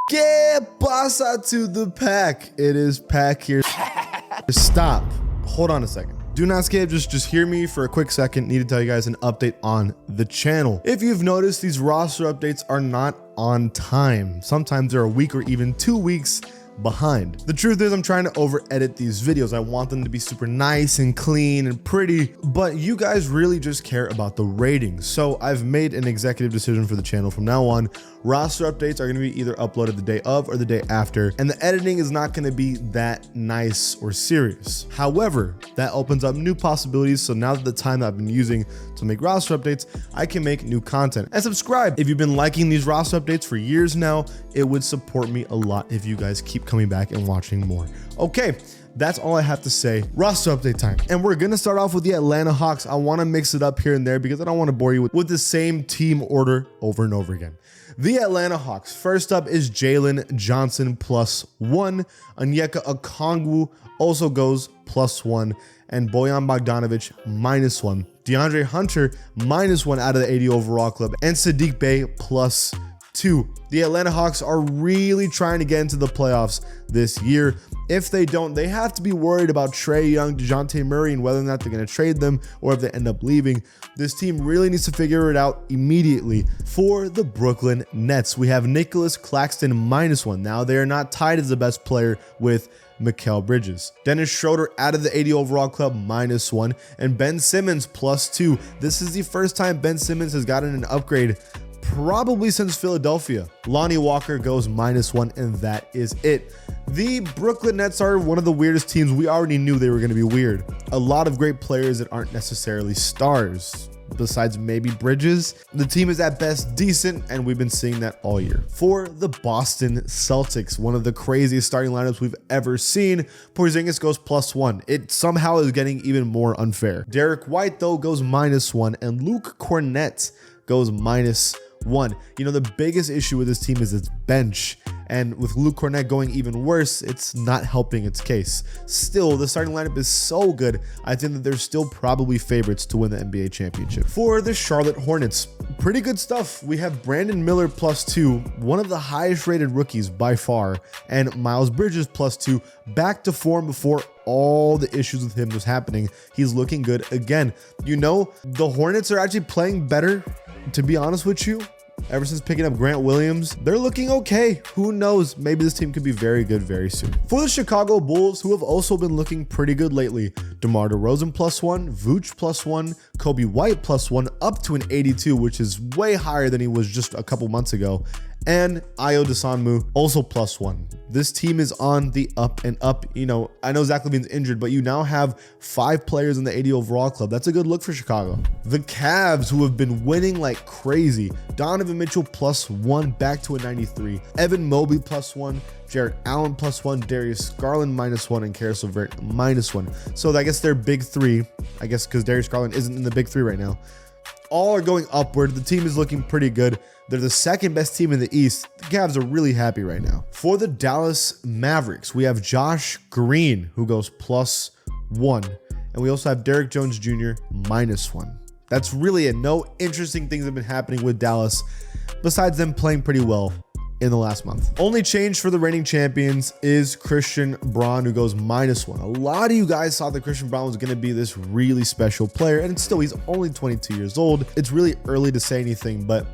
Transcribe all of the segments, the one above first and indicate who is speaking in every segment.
Speaker 1: ¿Qué pasa to the pack? It is Pack here. Stop. Hold on a second. Do not skip, just hear me for a quick second. Need to tell you guys an update on the channel. If you've noticed, these roster updates are not on time. Sometimes they're a week or even 2 weeks behind. The truth is I'm trying to over edit these videos. I want them to be super nice and clean and pretty, but you guys really just care about the ratings. So I've made an executive decision for the channel. From now on, roster updates are going to be either uploaded the day of or the day after, and the editing is not going to be that nice or serious. However, that opens up new possibilities. So now that the time that I've been using to make roster updates, I can make new content. And subscribe. If you've been liking these roster updates for years now, it would support me a lot if you guys keep coming back and watching more. Okay, that's all I have to say. Roster update time. And we're going to start off with the Atlanta Hawks. I want to mix it up here and there because I don't want to bore you with the same team order over and over again. The Atlanta Hawks. First up is Jalen Johnson +1. Onyeka Okongwu also goes +1. And Bojan Bogdanovic -1. DeAndre Hunter -1 out of the 80 overall club. And Saddiq Bey +2. The Atlanta Hawks are really trying to get into the playoffs this year. If they don't, they have to be worried about Trae Young, DeJounte Murray, and whether or not they're going to trade them or if they end up leaving. This team really needs to figure it out immediately. For the Brooklyn Nets, we have Nicholas Claxton -1. Now, they are not tied as the best player with Mikal Bridges. Dennis Schroeder out of the 80 overall club -1. And Ben Simmons +2. This is the first time Ben Simmons has gotten an upgrade probably since Philadelphia. Lonnie Walker goes -1, and that is it. The Brooklyn Nets are one of the weirdest teams. We already knew they were going to be weird. A lot of great players that aren't necessarily stars. Besides maybe Bridges, the team is at best decent, and we've been seeing that all year. For the Boston Celtics, one of the craziest starting lineups we've ever seen, Porzingis goes +1. It somehow is getting even more unfair. Derek White, though, goes -1, and Luke Cornett goes -1. You know, the biggest issue with this team is its bench. And with Luke Cornett going even worse, it's not helping its case. Still, the starting lineup is so good, I think that they're still probably favorites to win the NBA championship. For the Charlotte Hornets, pretty good stuff. We have Brandon Miller +2, one of the highest rated rookies by far, and Miles Bridges +2, back to form before all the issues with him was happening. He's looking good again. You know, the Hornets are actually playing better, to be honest with you. Ever since picking up Grant Williams, they're looking okay. Who knows? Maybe this team could be very good very soon. For the Chicago Bulls, who have also been looking pretty good lately, DeMar DeRozan +1, Vooch +1, Kobe White +1, up to an 82, which is way higher than he was just a couple months ago. And Ayo Dosunmu also +1. This team is on the up and up. You know, I know Zach LaVine's injured, but you now have 5 players in the 80 overall club. That's a good look for Chicago. The Cavs, who have been winning like crazy, Donovan Mitchell +1, back to a 93. Evan Mobley +1. Jarrett Allen +1, Darius Garland -1, and Karis LeVert -1. So I guess they're big three, I guess, because Darius Garland isn't in the big three right now. All are going upward. The team is looking pretty good. They're the second best team in the East. The Cavs are really happy right now. For the Dallas Mavericks, we have Josh Green, who goes +1. And we also have Derrick Jones Jr. -1. That's really it. No interesting things have been happening with Dallas besides them playing pretty well in the last month. Only change for the reigning champions is Christian Braun, who goes -1. A lot of you guys thought that Christian Braun was going to be this really special player, and still, he's only 22 years old. It's really early to say anything, but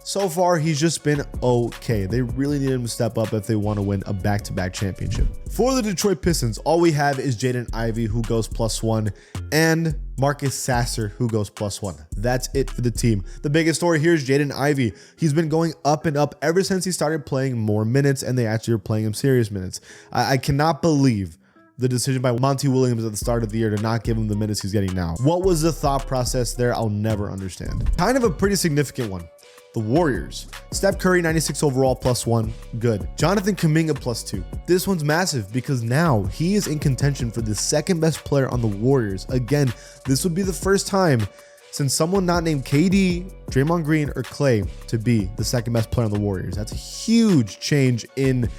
Speaker 1: so far, he's just been okay. They really need him to step up if they want to win a back-to-back championship. For the Detroit Pistons, all we have is Jaden Ivey, who goes +1, and Marcus Sasser, who goes +1. That's it for the team. The biggest story here is Jaden Ivey. He's been going up and up ever since he started playing more minutes, and they actually are playing him serious minutes. I cannot believe the decision by Monty Williams at the start of the year to not give him the minutes he's getting now. What was the thought process there? I'll never understand. Kind of a pretty significant one. The Warriors. Steph Curry, 96 overall, +1. Good. Jonathan Kuminga, +2. This one's massive because now he is in contention for the second best player on the Warriors. Again, this would be the first time since someone not named KD, Draymond Green, or Clay to be the second best player on the Warriors. That's a huge change in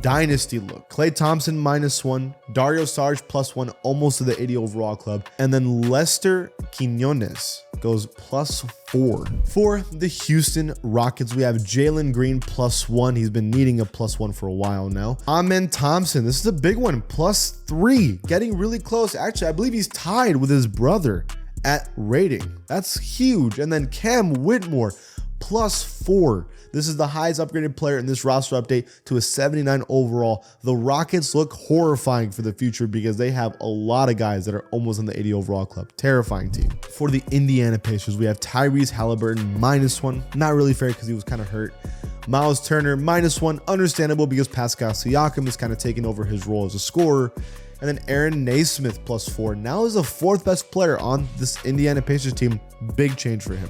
Speaker 1: dynasty look. Klay Thompson -1, Dario Saric +1, almost to the 80 overall club. And then Lester Quinones goes +4. For the Houston Rockets, we have Jalen Green +1. He's been needing a +1 for a while now. Amen Thompson, this is a big one, +3, getting really close. Actually, I believe he's tied with his brother at rating. That's huge. And then Cam Whitmore +4. This is the highest upgraded player in this roster update to a 79 overall. The Rockets look horrifying for the future because they have a lot of guys that are almost in the 80 overall club. Terrifying team. For the Indiana Pacers, we have Tyrese Halliburton -1. Not really fair because he was kind of hurt. Miles Turner -1. Understandable because Pascal Siakam is kind of taking over his role as a scorer. And then Aaron Naismith +4. Now is the 4th best player on this Indiana Pacers team. Big change for him.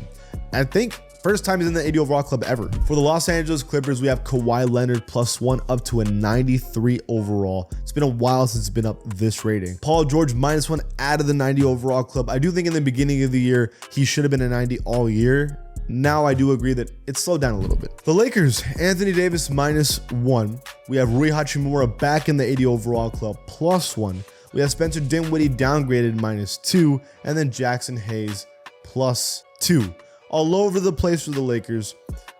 Speaker 1: I think first time he's in the 80 overall club ever. For the Los Angeles Clippers, we have Kawhi Leonard +1 up to a 93 overall. It's been a while since it's been up this rating. Paul George -1 out of the 90 overall club. I do think in the beginning of the year, he should have been a 90 all year. Now I do agree that it's slowed down a little bit. The Lakers, Anthony Davis -1. We have Rui Hachimura back in the 80 overall club +1. We have Spencer Dinwiddie downgraded -2. And then Jackson Hayes +2. All over the place for the Lakers.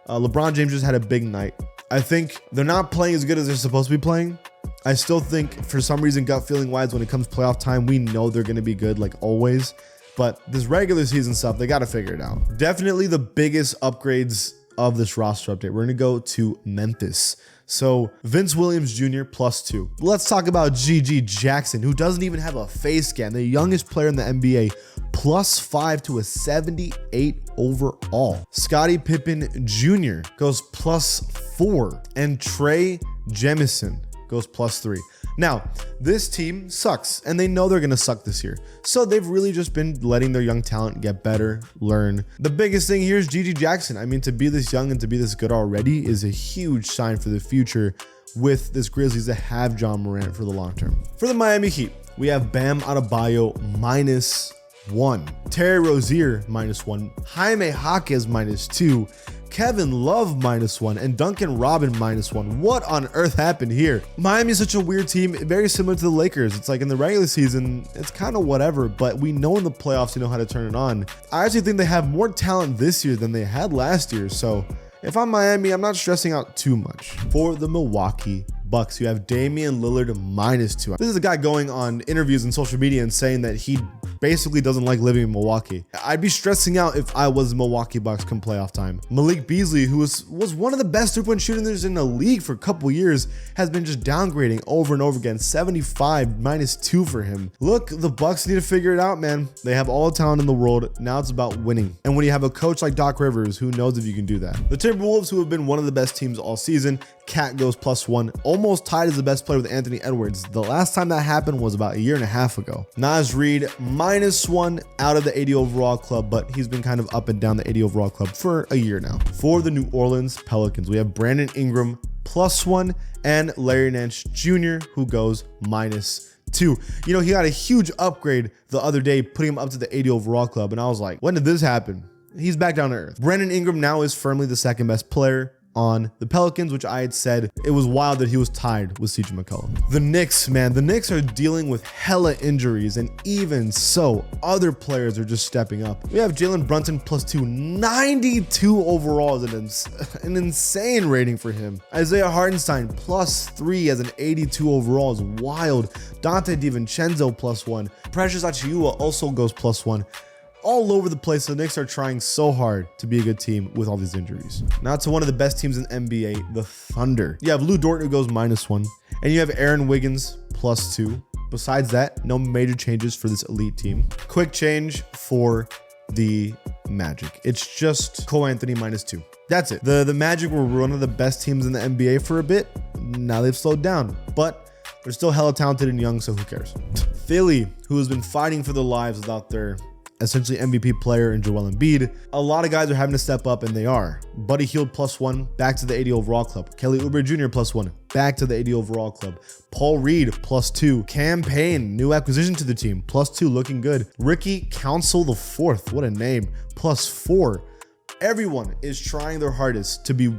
Speaker 1: LeBron James just had a big night. I think they're not playing as good as they're supposed to be playing. I still think for some reason, gut feeling wise, when it comes playoff time, we know they're going to be good like always. But this regular season stuff, they got to figure it out. Definitely the biggest upgrades of this roster update. We're going to go to Memphis. So Vince Williams Jr. +2. Let's talk about GG Jackson, who doesn't even have a face scan. The youngest player in the NBA, +5 to a 78 overall. Scottie Pippen Jr. goes +4. And Trey Jemison goes +3. Now, this team sucks, and they know they're going to suck this year. So they've really just been letting their young talent get better, learn. The biggest thing here is GG Jackson. I mean, to be this young and to be this good already is a huge sign for the future with this Grizzlies that have John Morant for the long term. For the Miami Heat, we have Bam Adebayo -1. Terry Rozier -1. Jaime Jaquez -2. Kevin Love -1 and Duncan Robin -1. What on earth happened here? Miami is such a weird team, very similar to the Lakers. It's like in the regular season, it's kind of whatever, but we know in the playoffs, you know how to turn it on. I actually think they have more talent this year than they had last year. So if I'm Miami, I'm not stressing out too much. For the Milwaukee Bucks, you have Damian Lillard -2. This is a guy going on interviews and social media and saying that he basically doesn't like living in Milwaukee. I'd be stressing out if I was the Milwaukee Bucks come playoff time. Malik Beasley, who was one of the best three-point shooters in the league for a couple years, has been just downgrading over and over again. 75 -2 for him. Look, the Bucks need to figure it out, man. They have all the talent in the world. Now it's about winning. And when you have a coach like Doc Rivers, who knows if you can do that? The Timberwolves, who have been one of the best teams all season, Cat goes +1, almost tied as the best player with Anthony Edwards. The last time that happened was about a year and a half ago. Naz Reid -1 out of the 80 overall club, but he's been kind of up and down the 80 overall club for a year now. For the New Orleans Pelicans, we have Brandon Ingram +1 and Larry Nance Jr., who goes -2. You know, he got a huge upgrade the other day, putting him up to the 80 overall club, and I was like, when did this happen? He's back down to earth. Brandon Ingram now is firmly the second best player on the Pelicans, which I had said it was wild that he was tied with CJ McCollum. The Knicks, man, the Knicks are dealing with hella injuries, and even so, other players are just stepping up. We have Jalen Brunson +2, 92 overall is an insane rating for him. Isaiah Hartenstein +3 as an 82 overall is wild. Dante DiVincenzo +1. Precious Achiuwa also goes +1. All over the place. The Knicks are trying so hard to be a good team with all these injuries. Now to one of the best teams in the NBA, the Thunder. You have Lou Dort, who goes -1, and you have Aaron Wiggins +2. Besides that, no major changes for this elite team. Quick change for the Magic. It's just Cole Anthony -2. That's it. The Magic were one of the best teams in the NBA for a bit. Now they've slowed down, but they're still hella talented and young, so who cares? Philly, who has been fighting for their lives without their essentially MVP player in Joel Embiid. A lot of guys are having to step up, and they are. Buddy Hield +1, back to the 80 overall club. Kelly Oubre Jr. +1, back to the 80 overall club. Paul Reed +2. Cam Payne, new acquisition to the team, +2, looking good. Ricky Council IV, what a name, +4. Everyone is trying their hardest to be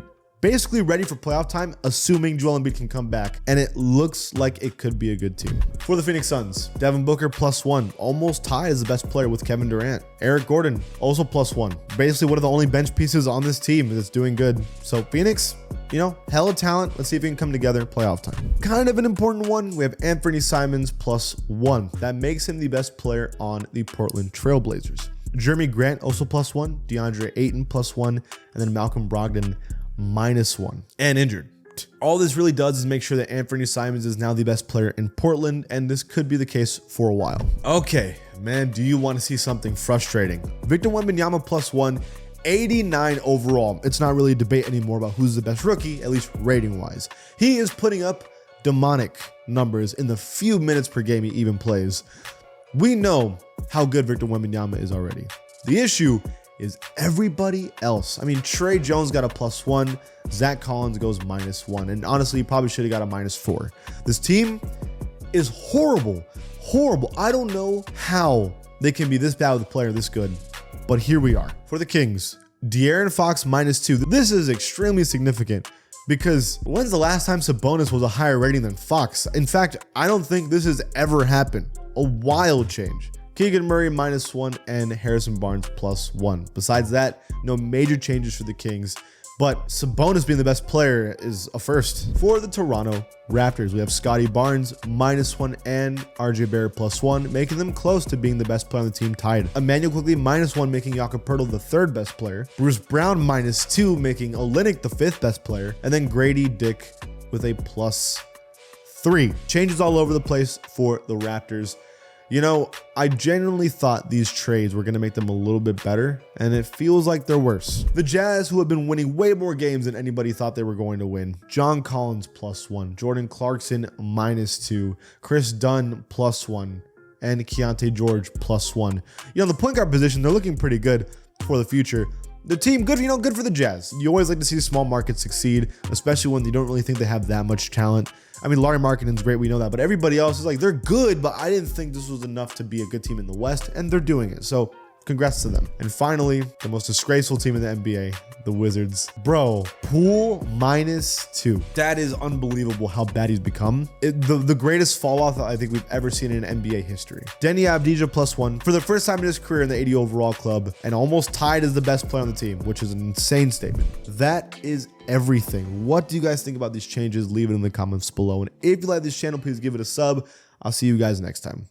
Speaker 1: basically ready for playoff time, assuming Joel Embiid can come back. And it looks like it could be a good team. For the Phoenix Suns, Devin Booker +1, almost tied as the best player with Kevin Durant. Eric Gordon, also +1. Basically one of the only bench pieces on this team that's doing good. So Phoenix, you know, hella talent. Let's see if we can come together playoff time. Kind of an important one. We have Anthony Simons +1. That makes him the best player on the Portland Trailblazers. Jeremy Grant also +1. DeAndre Ayton +1. And then Malcolm Brogdon -1 and injured. All this really does is make sure that Anthony Simons is now the best player in Portland, and this could be the case for a while. Okay, man, do you want to see something frustrating? Victor Wembanyama +1, 89 overall. It's not really a debate anymore about who's the best rookie, at least rating wise. He is putting up demonic numbers in the few minutes per game he even plays. We know how good Victor Wembanyama is already. The issue is everybody else. I mean, Trey Jones got a +1, Zach Collins goes -1, and honestly, he probably should have got a -4. This team is horrible. I don't know how they can be this bad with a player this good, but here we are. For the Kings, De'Aaron Fox -2. This is extremely significant because when's the last time Sabonis was a higher rating than Fox? In fact, I don't think this has ever happened. A wild change. Keegan Murray -1 and Harrison Barnes +1. Besides that, no major changes for the Kings, but Sabonis being the best player is a first. For the Toronto Raptors, we have Scotty Barnes -1 and RJ Barrett +1, making them close to being the best player on the team, tied. Emmanuel Quickley -1, making Jakob Poeltl the third best player. Bruce Brown -2, making Olynyk the fifth best player. And then Grady Dick with a +3. Changes all over the place for the Raptors. You know, I genuinely thought these trades were going to make them a little bit better, and it feels like they're worse. The Jazz, who have been winning way more games than anybody thought they were going to win. John Collins +1, Jordan Clarkson -2, Chris Dunn +1, and Keontae George +1. You know, the point guard position, they're looking pretty good for the future. The team, good, good for the Jazz. You always like to see small markets succeed, especially when you don't really think they have that much talent. I mean, Larry Markkanen's great, we know that, but everybody else is like, they're good, but I didn't think this was enough to be a good team in the West, and they're doing it. So congrats to them. And finally, the most disgraceful team in the NBA, the Wizards. Bro, Poole -2. That is unbelievable how bad he's become. The greatest fall off I think we've ever seen in NBA history. Denny Avdija +1 for the first time in his career in the 80 overall club, and almost tied as the best player on the team, which is an insane statement. That is everything. What do you guys think about these changes? Leave it in the comments below. And if you like this channel, please give it a sub. I'll see you guys next time.